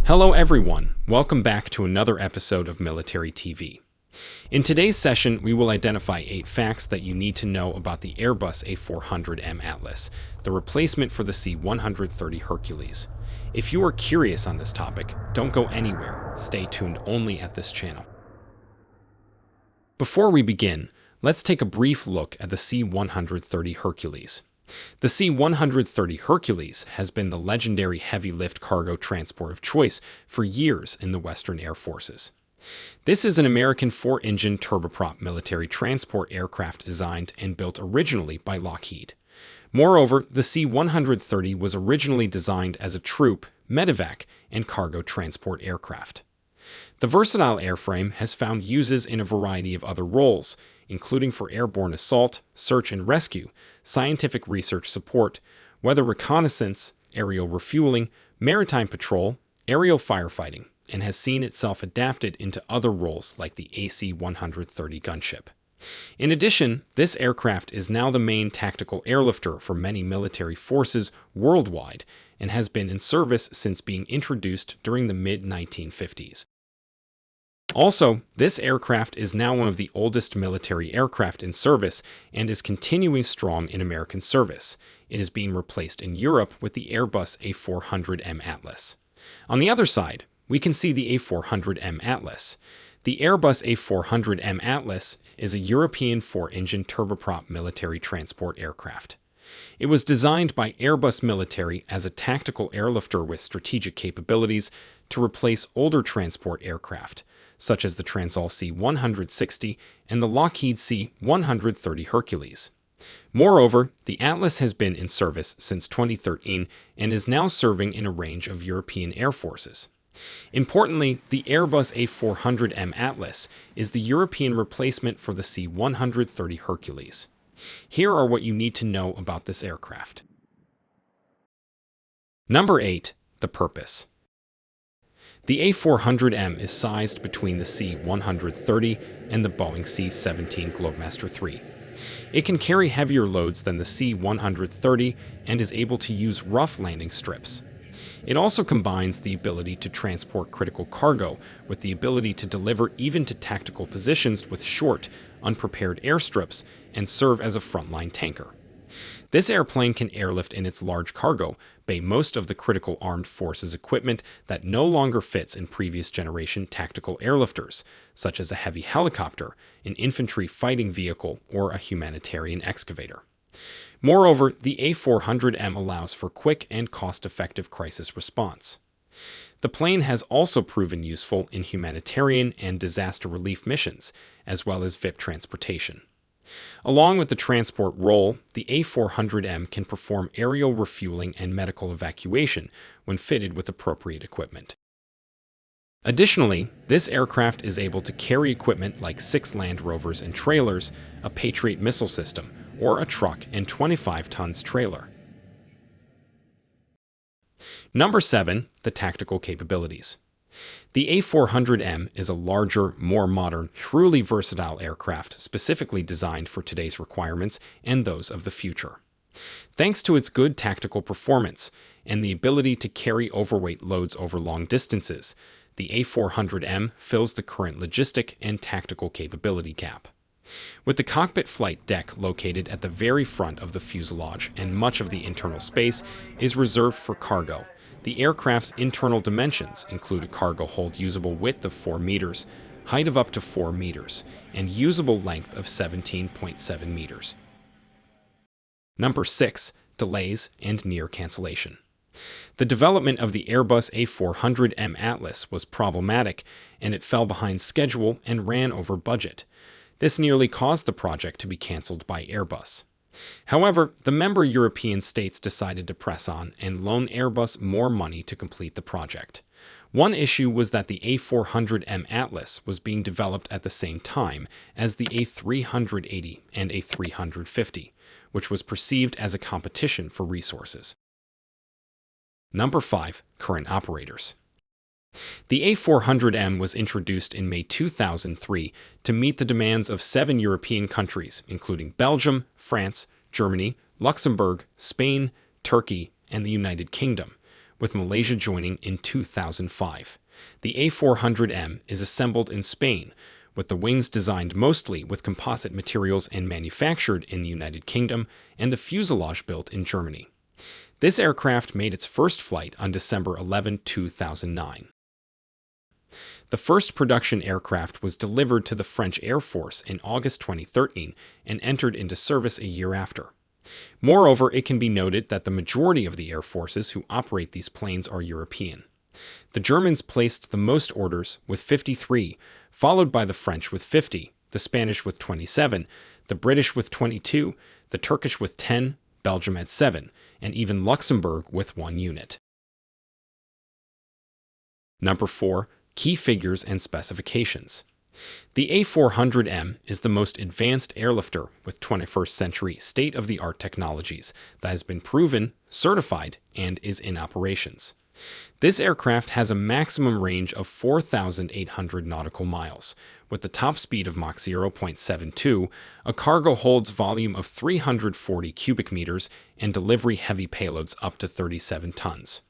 Hello everyone, welcome back to another episode of Military TV. In today's session, we will identify 8 facts that you need to know about the Airbus A400M Atlas, the replacement for the C-130 Hercules. If you are curious on this topic, don't go anywhere, stay tuned only at this channel. Before we begin, let's take a brief look at the C-130 Hercules. The C-130 Hercules has been the legendary heavy-lift cargo transport of choice for years in the Western Air Forces. This is an American 4-engine turboprop military transport aircraft designed and built originally by Lockheed. Moreover, the C-130 was originally designed as a troop, medevac, and cargo transport aircraft. The versatile airframe has found uses in a variety of other roles, including for airborne assault, search and rescue, scientific research support, weather reconnaissance, aerial refueling, maritime patrol, aerial firefighting, and has seen itself adapted into other roles like the AC-130 Gunship. In addition, this aircraft is now the main tactical airlifter for many military forces worldwide and has been in service since being introduced during the mid-1950s. Also, this aircraft is now one of the oldest military aircraft in service and is continuing strong in American service. It is being replaced in Europe with the Airbus A400M Atlas. On the other side, we can see the A400M Atlas. The Airbus A400M Atlas is a European 4-engine turboprop military transport aircraft. It was designed by Airbus Military as a tactical airlifter with strategic capabilities to replace older transport aircraft, such as the Cancellation C-160 and the Lockheed C-130 Hercules. Moreover, the Atlas has been in service since 2013 and is now serving in a range of European air forces. Importantly, the Airbus A400M Atlas is the European replacement for the C-130 Hercules. Here are what you need to know about this aircraft. Number 8. The purpose. The A400M is sized between the C-130 and the Boeing C-17 Globemaster III. It can carry heavier loads than the C-130 and is able to use rough landing strips. It also combines the ability to transport critical cargo with the ability to deliver even to tactical positions with short, unprepared airstrips and serve as a frontline tanker. This airplane can airlift in its large cargo bay most of the critical armed forces equipment that no longer fits in previous generation tactical airlifters, such as a heavy helicopter, an infantry fighting vehicle, or a humanitarian excavator. Moreover, the A400M allows for quick and cost-effective crisis response. The plane has also proven useful in humanitarian and disaster relief missions, as well as VIP transportation. Along with the transport role, the A400M can perform aerial refueling and medical evacuation when fitted with appropriate equipment. Additionally, this aircraft is able to carry equipment like 6 Land Rovers and trailers, a Patriot missile system, or a truck and 25 tons trailer. Number 7. The tactical capabilities. The A400M is a larger, more modern, truly versatile aircraft specifically designed for today's requirements and those of the future. Thanks to its good tactical performance and the ability to carry overweight loads over long distances, the A400M fills the current logistic and tactical capability gap. With the cockpit flight deck located at the very front of the fuselage and much of the internal space is reserved for cargo, the aircraft's internal dimensions include a cargo hold usable width of 4 meters, height of up to 4 meters, and usable length of 17.7 meters. Number 6. Delays and near cancellation. The development of the Airbus A400M Atlas was problematic, and it fell behind schedule and ran over budget. This nearly caused the project to be cancelled by Airbus. However, the member European states decided to press on and loan Airbus more money to complete the project. One issue was that the A400M Atlas was being developed at the same time as the A380 and A350, which was perceived as a competition for resources. Number 5. Current operators. The A400M was introduced in May 2003 to meet the demands of 7 European countries, including Belgium, France, Germany, Luxembourg, Spain, Turkey, and the United Kingdom, with Malaysia joining in 2005. The A400M is assembled in Spain, with the wings designed mostly with composite materials and manufactured in the United Kingdom, and the fuselage built in Germany. This aircraft made its first flight on December 11, 2009. The first production aircraft was delivered to the French Air Force in August 2013 and entered into service a year after. Moreover, it can be noted that the majority of the air forces who operate these planes are European. The Germans placed the most orders with 53, followed by the French with 50, the Spanish with 27, the British with 22, the Turkish with 10, Belgium at 7, and even Luxembourg with 1 unit. Number 4. Key figures and specifications. The A400M is the most advanced airlifter with 21st century state-of-the-art technologies that has been proven, certified, and is in operations. This aircraft has a maximum range of 4,800 nautical miles. With the top speed of Mach 0.72, a cargo holds volume of 340 cubic meters and delivery heavy payloads up to 37 tons.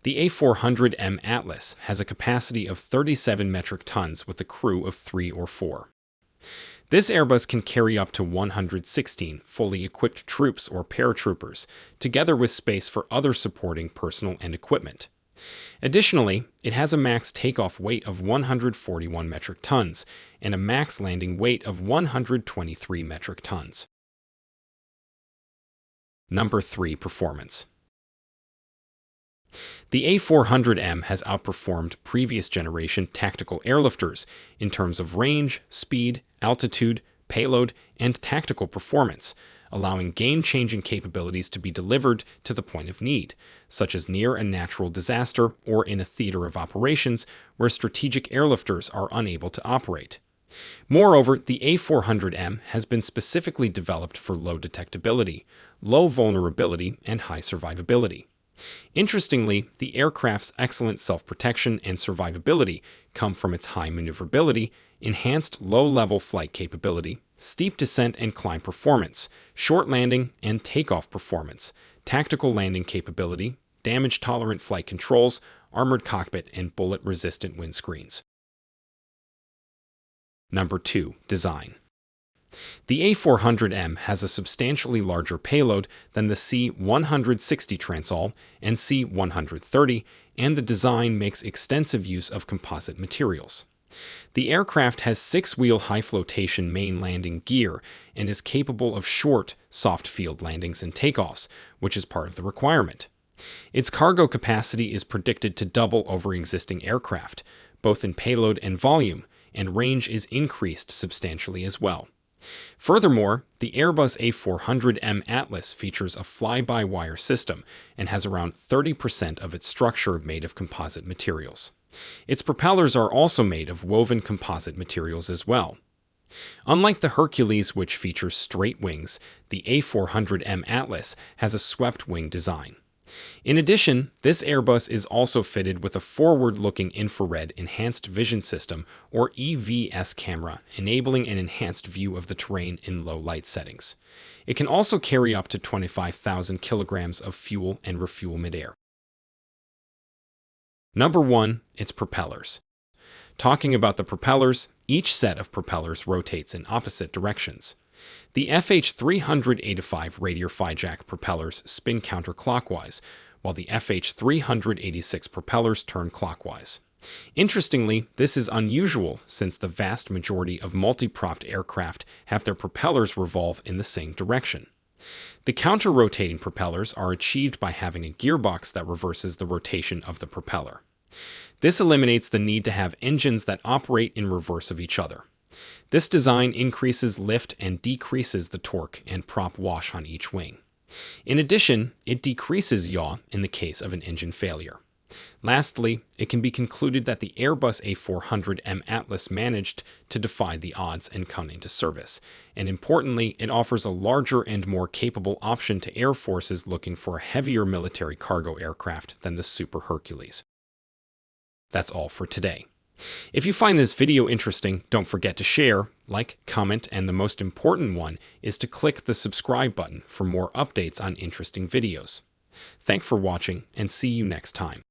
The A400M Atlas has a capacity of 37 metric tons with a crew of 3 or 4. This Airbus can carry up to 116 fully equipped troops or paratroopers, together with space for other supporting personnel and equipment. Additionally, it has a max takeoff weight of 141 metric tons and a max landing weight of 123 metric tons. Number 3. Performance. The A400M has outperformed previous generation tactical airlifters in terms of range, speed, altitude, payload, and tactical performance, allowing game-changing capabilities to be delivered to the point of need, such as near a natural disaster or in a theater of operations where strategic airlifters are unable to operate. Moreover, the A400M has been specifically developed for low detectability, low vulnerability, and high survivability. Interestingly, the aircraft's excellent self-protection and survivability come from its high maneuverability, enhanced low-level flight capability, steep descent and climb performance, short landing and takeoff performance, tactical landing capability, damage-tolerant flight controls, armored cockpit, and bullet-resistant windscreens. Number 2. Design. The A400M has a substantially larger payload than the C-160 Transall and C-130, and the design makes extensive use of composite materials. The aircraft has 6-wheel high-flotation main landing gear and is capable of short, soft-field landings and takeoffs, which is part of the requirement. Its cargo capacity is predicted to double over existing aircraft, both in payload and volume, and range is increased substantially as well. Furthermore, the Airbus A400M Atlas features a fly-by-wire system and has around 30% of its structure made of composite materials. Its propellers are also made of woven composite materials as well. Unlike the Hercules, which features straight wings, the A400M Atlas has a swept wing design. In addition, this Airbus is also fitted with a forward-looking infrared enhanced vision system, or EVS camera, enabling an enhanced view of the terrain in low light settings. It can also carry up to 25,000 kilograms of fuel and refuel midair. Number 1. Its propellers. Talking about the propellers, each set of propellers rotates in opposite directions. The FH-385 Radier Fijack propellers spin counterclockwise, while the FH-386 propellers turn clockwise. Interestingly, this is unusual since the vast majority of multi-propped aircraft have their propellers revolve in the same direction. The counter-rotating propellers are achieved by having a gearbox that reverses the rotation of the propeller. This eliminates the need to have engines that operate in reverse of each other. This design increases lift and decreases the torque and prop wash on each wing. In addition, it decreases yaw in the case of an engine failure. Lastly, it can be concluded that the Airbus A400M Atlas managed to defy the odds and come into service, and importantly, it offers a larger and more capable option to air forces looking for a heavier military cargo aircraft than the Super Hercules. That's all for today. If you find this video interesting, don't forget to share, like, comment, and the most important one is to click the subscribe button for more updates on interesting videos. Thanks for watching, and see you next time.